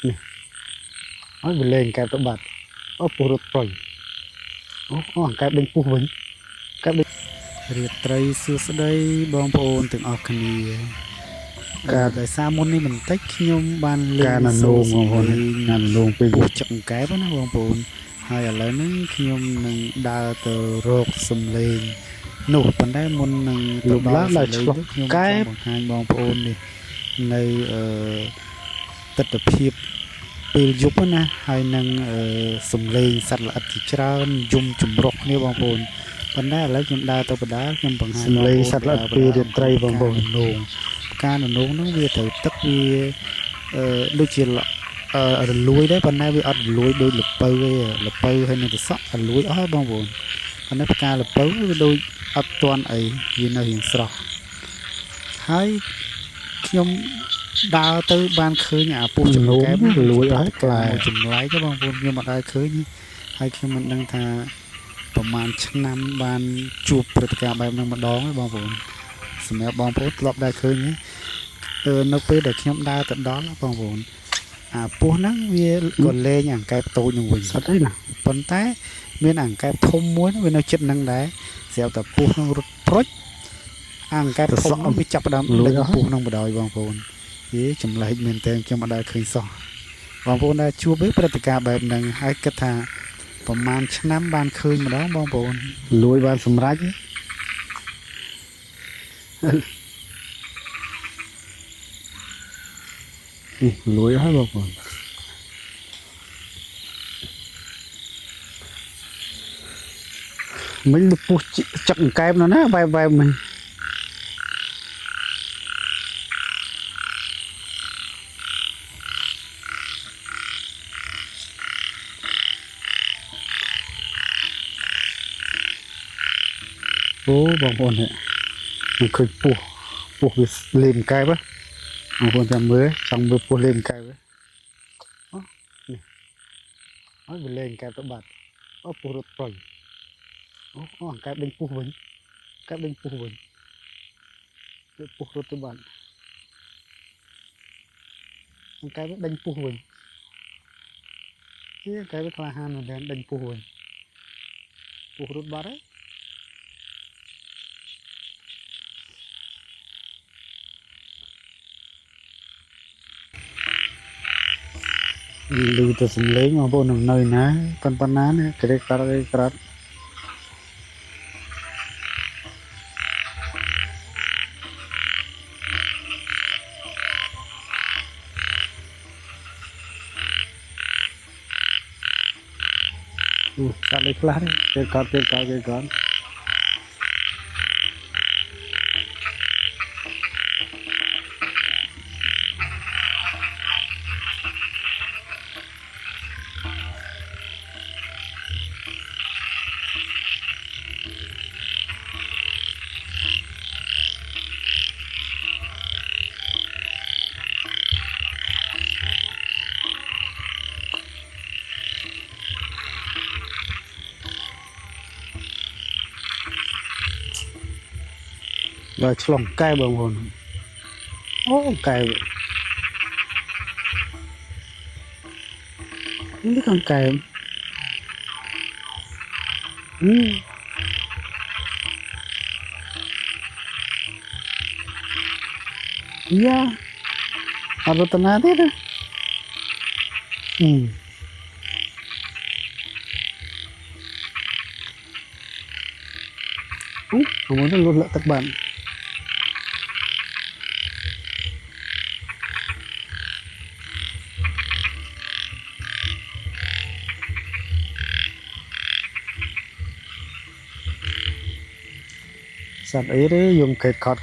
នេះឲ្យវាលេងកែបទៅបាត់អូពុះរត់ប្រយអូអង្កែបដេញពុះវិញកែបដេញរាត្រីសួស្តីបងប្អូនទាំងអស់គ្នាការដោយសារមុននេះបន្តិចខ្ញុំបានលើកការណនងបងប្អូនណាននងពេលពុះចឹកអង្កែបណាបងប្អូនហើយឥឡូវនេះខ្ញុំនឹងដើរទៅរកសំឡេងនោះប៉ុន្តែមុននឹងទៅដល់សំឡេងនោះខ្ញុំចង់បង្ហាញបងប្អូននេះនៅទស្សនភាពពេលយប់ណាហើយនឹងសំឡេងសត្វល្អិតជាច្រើនយំចម្រុះគ្នាបងប្អូនប៉ុន្តែឥឡូវខ្ញុំដើរទៅបដាខ្ញុំបង្ហាញសំឡេងសត្វល្អិតពេលរាត្រីបងប្អូននងការនងហ្នឹងវាត្រូវទឹកវាដូចជារលួយដែរប៉ុន្តែវាអត់រលួយដូចល្ពៅទេល្ពៅហើយនឹងទៅសក់រលួយអស់ហើយបងប្អូនប៉ុន្តែផ្កាល្ពៅវាដូចអត់ទាន់អីវានៅរៀងស្រស់ហើយខ្ញុំដើរទៅបានឃើញអាពុះចំនួនលួយអស់ខ្លាចម្លែកទេបងប្អូនខ្ញុំអត់ដែរឃើញហើយខ្ញុំមិនដឹងថាប្រហែលឆ្នាំបានជួបព្រឹត្តិការណ៍បែបហ្នឹងម្ដងទេបងប្អូនសម្រាប់បងប្អូនធ្លាប់ដែរឃើញទេនៅពេលដែលខ្ញុំដើរទៅដល់បងប្អូនអាពុះហ្នឹងវាក៏លេងអង្កែបតូចនឹងវិញអត់ទេណាប៉ុន្តែមានអង្កែបធំមួយវានៅចិត្តហ្នឹងដែរស្រាប់តែពុះហ្នឹងរត់ព្រុចអង្កែបធំវាចាប់ផ្ដើមលេងពុះហ្នឹងបដ ாய் បងប្អូនចម្លែកមែនតើខ្ញុំអត់ដែលឃើញសោះបងប្អូនដែលជួបព្រឹត្តិការណ៍បែបហ្នឹងហើយគិតថាប្រហែលឆ្នាំបានឃើញម្ដងបងប្អូនលួយបានសម្រេចលួយហើយបងប្អូនមិញពុះចឹកអង្កែបណាបែបមិញអូបងប្អូននេះមិនឃើញពុះវាលេងកែបបងប្អូនចាំមើលចង់មើលពុះលេងកែបនេះឲ្យវាលេងកែបទៅបាត់អូពុះរត់ប្រយអូអង្កែបដេញពុះវិញកែបដេញពុះវិញវាពុះរត់ទៅបាត់អង្កែបដេញពុះវិញវាកែបវាក្លាហានមែនដេញពុះវិញពុះរត់បាត់ហើយឮទៅសំឡេងបងប្អូននៅណាប៉ុណ្ណានេះក្រេកក្រត់កាត់លេខខ្លះទេកាត់ដល់ឆ្លងកែបងប្អូនអូកែនេះកង្កែយ៉ាអត់ទៅណាទៀតមកទៅលុតទឹកបានសត្វអីទេយំកេតខត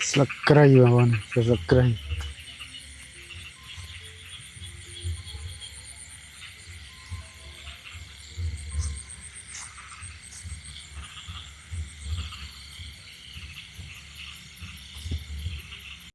ស្លឹកគ្រៃបងប្អូនស្លឹកគ្រៃ